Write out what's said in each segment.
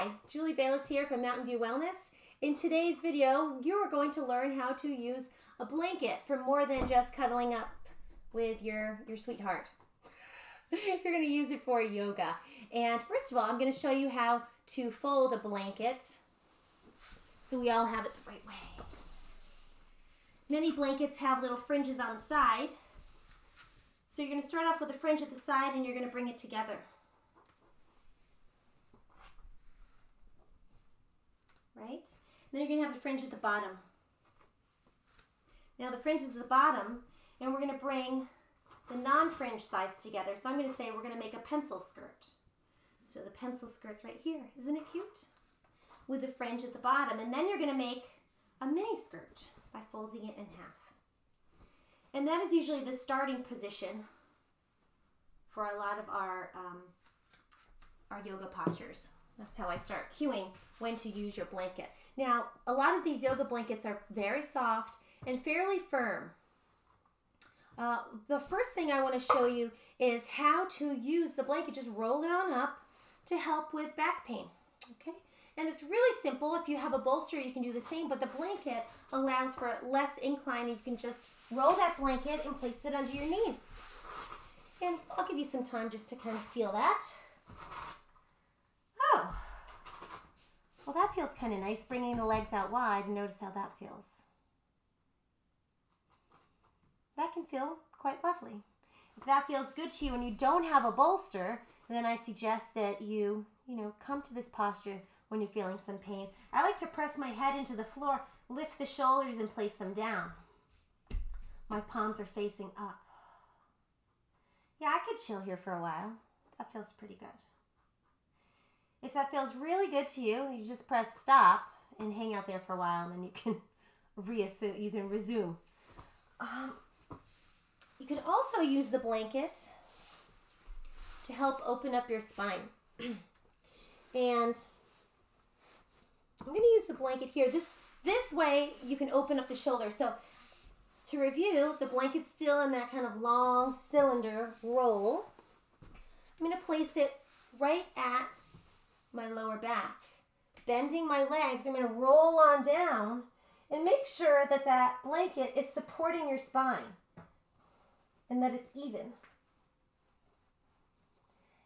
Hi, Julie Bailis here from Mountain View Wellness. In today's video, you are going to learn how to use a blanket for more than just cuddling up with your sweetheart. You're going to use it for yoga. And first of all, I'm going to show you how to fold a blanket so we all have it the right way. Many blankets have little fringes on the side. So you're going to start off with a fringe at the side and you're going to bring it together. Right? And then you're going to have a fringe at the bottom. Now the fringe is at the bottom, and we're going to bring the non-fringe sides together. So I'm going to say we're going to make a pencil skirt. So the pencil skirt's right here. Isn't it cute? With the fringe at the bottom. And then you're going to make a mini skirt by folding it in half. And that is usually the starting position for a lot of our yoga postures. That's how I start cueing when to use your blanket. Now, a lot of these yoga blankets are very soft and fairly firm. The first thing I want to show you is how to use the blanket. Just roll it on up to help with back pain. Okay? And it's really simple. If you have a bolster, you can do the same, but the blanket allows for less incline. You can just roll that blanket and place it under your knees. And I'll give you some time just to kind of feel that. Oh, well, that feels kind of nice, bringing the legs out wide, and notice how that feels. That can feel quite lovely. If that feels good to you and you don't have a bolster, then I suggest that you come to this posture when you're feeling some pain. I like to press my head into the floor, lift the shoulders, and place them down. My palms are facing up. Yeah, I could chill here for a while. That feels pretty good. If that feels really good to you, you just press stop and hang out there for a while, and then you can resume. You can also use the blanket to help open up your spine. And I'm going to use the blanket here. This way you can open up the shoulders. So to review, the blanket's still in that kind of long cylinder roll. I'm going to place it right at my lower back. Bending my legs, I'm going to roll on down and make sure that that blanket is supporting your spine and that it's even.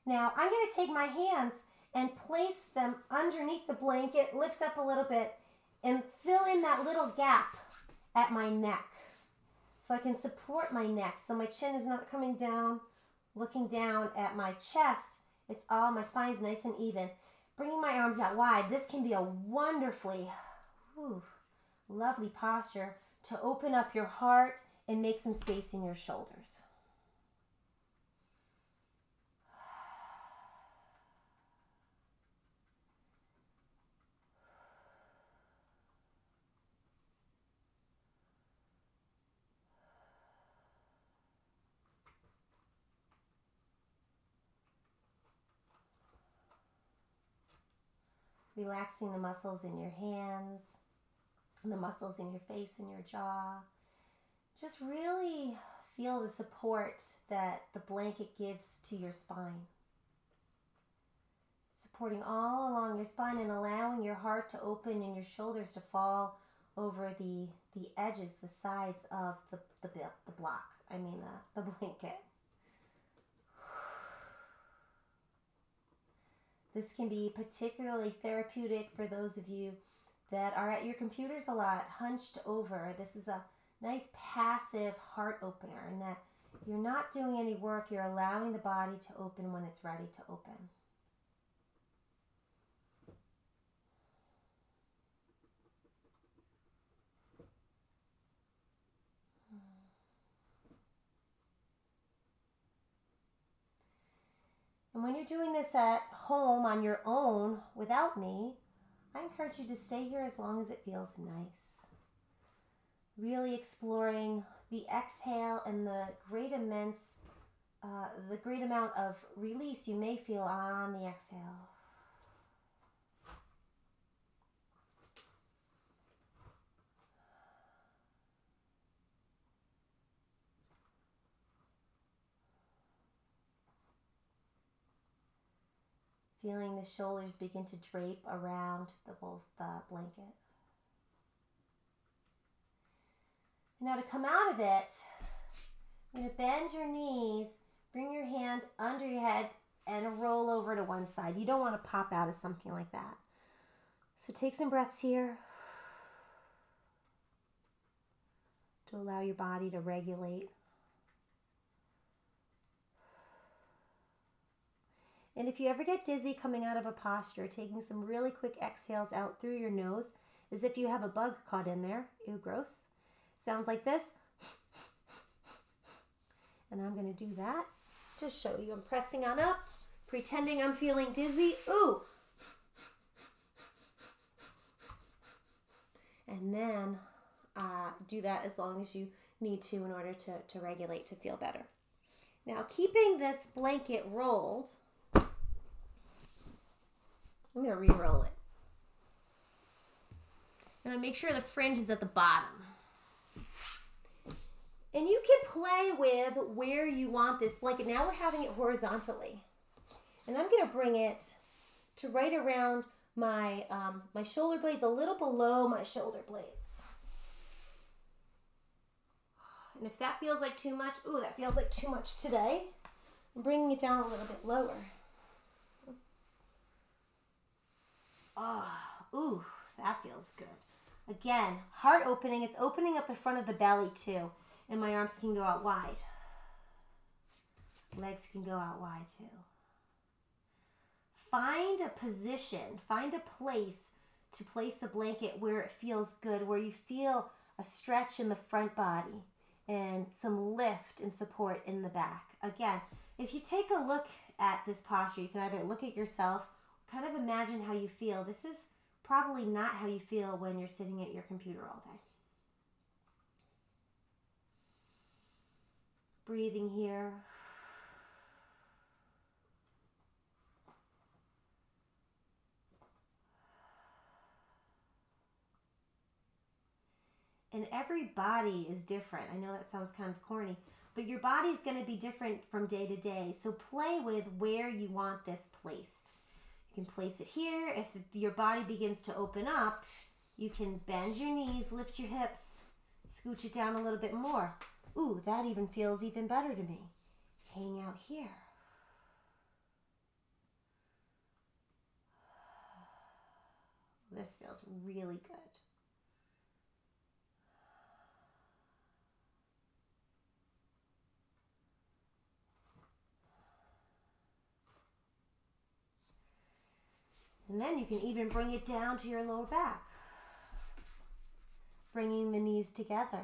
Now I'm going to take my hands and place them underneath the blanket, lift up a little bit, and fill in that little gap at my neck so I can support my neck so my chin is not coming down, looking down at my chest. It's all, my spine's nice and even. Bringing my arms out wide, this can be a wonderfully, lovely posture to open up your heart and make some space in your shoulders. Relaxing the muscles in your hands, and the muscles in your face and your jaw. Just really feel the support that the blanket gives to your spine. Supporting all along your spine and allowing your heart to open and your shoulders to fall over the edges, the sides of the blanket. This can be particularly therapeutic for those of you that are at your computers a lot, hunched over. This is a nice passive heart opener in that you're not doing any work, you're allowing the body to open when it's ready to open. And when you're doing this at home on your own without me, I encourage you to stay here as long as it feels nice. Really exploring the exhale and the great amount of release you may feel on the exhale. feeling the shoulders begin to drape around the blanket. And now to come out of it, you're going to bend your knees, bring your hand under your head, and roll over to one side. You don't want to pop out of something like that. So take some breaths here to allow your body to regulate. And if you ever get dizzy coming out of a posture, taking some really quick exhales out through your nose as if you have a bug caught in there. Ew, gross. Sounds like this. And I'm going to do that to show you. I'm pressing on up, pretending I'm feeling dizzy. Ooh. And then do that as long as you need to in order to regulate, to feel better. Now, keeping this blanket rolled, I'm going to re-roll it. And make sure the fringe is at the bottom. And you can play with where you want this blanket. Now we're having it horizontally. And I'm going to bring it to right around my shoulder blades, a little below my shoulder blades. And if that feels like too much, ooh, that feels like too much today, I'm bringing it down a little bit lower. Oh, ooh, that feels good. Again, heart opening. It's opening up the front of the belly too. And my arms can go out wide. Legs can go out wide too. Find a position, find a place to place the blanket where it feels good, where you feel a stretch in the front body and some lift and support in the back. Again, if you take a look at this posture, you can either look at yourself, kind of imagine how you feel. This is probably not how you feel when you're sitting at your computer all day. Breathing here. And every body is different. I know that sounds kind of corny, but your body is going to be different from day to day. So play with where you want this placed. You can place it here. If your body begins to open up, you can bend your knees, lift your hips, scooch it down a little bit more. Ooh, that even feels even better to me. Hang out here. This feels really good. And then you can even bring it down to your lower back. Bringing the knees together.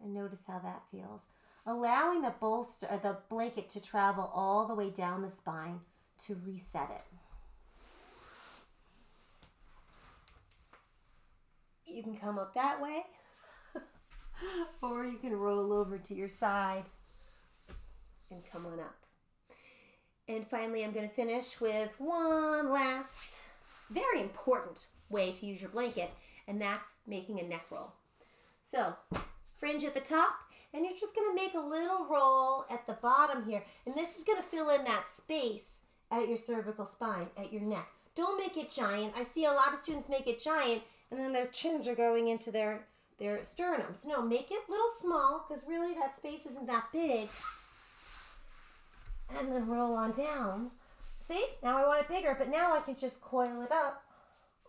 And notice how that feels. Allowing the bolster or the blanket to travel all the way down the spine to reset it. You can come up that way, or you can roll over to your side and come on up. And finally, I'm going to finish with one last very important way to use your blanket, and that's making a neck roll. So, fringe at the top, and you're just going to make a little roll at the bottom here, and this is going to fill in that space at your cervical spine, at your neck. Don't make it giant. I see a lot of students make it giant, and then their chins are going into their sternums. No, make it a little small, because really that space isn't that big. And then roll on down. See? Now I want it bigger, but now I can just coil it up.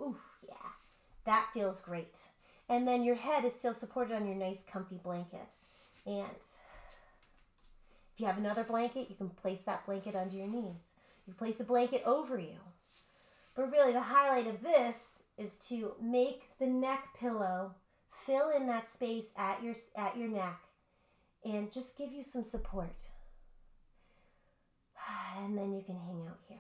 Ooh, yeah. That feels great. And then your head is still supported on your nice comfy blanket. And if you have another blanket, you can place that blanket under your knees. You can place a blanket over you. But really the highlight of this is to make the neck pillow fill in that space at your neck and just give you some support. And then you can hang out here.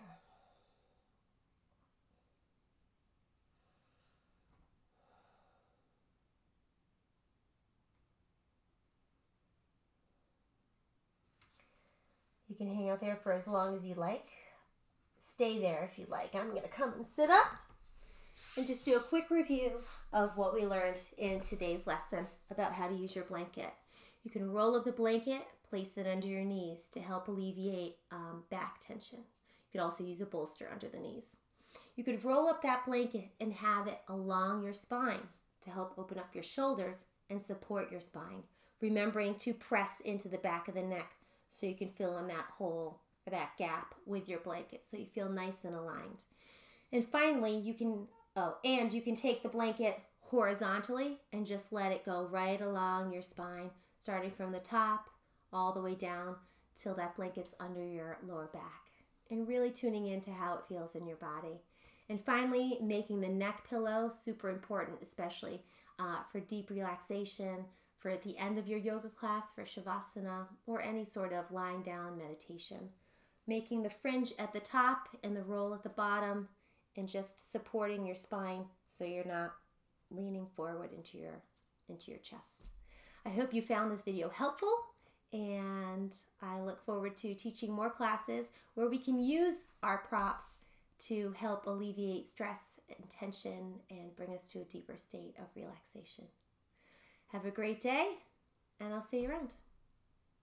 You can hang out there for as long as you like. Stay there if you like. I'm going to come and sit up and just do a quick review of what we learned in today's lesson about how to use your blanket. You can roll up the blanket, place it under your knees to help alleviate back tension. You could also use a bolster under the knees. You could roll up that blanket and have it along your spine to help open up your shoulders and support your spine, remembering to press into the back of the neck so you can fill in that hole or that gap with your blanket so you feel nice and aligned. And finally, you can take the blanket horizontally and just let it go right along your spine, starting from the top all the way down till that blanket's under your lower back, and really tuning into how it feels in your body. And finally, making the neck pillow super important, especially for deep relaxation, for at the end of your yoga class, for Shavasana, or any sort of lying down meditation. Making the fringe at the top and the roll at the bottom, and just supporting your spine so you're not leaning forward into your chest. I hope you found this video helpful, and I look forward to teaching more classes where we can use our props to help alleviate stress and tension and bring us to a deeper state of relaxation. Have a great day, and I'll see you around.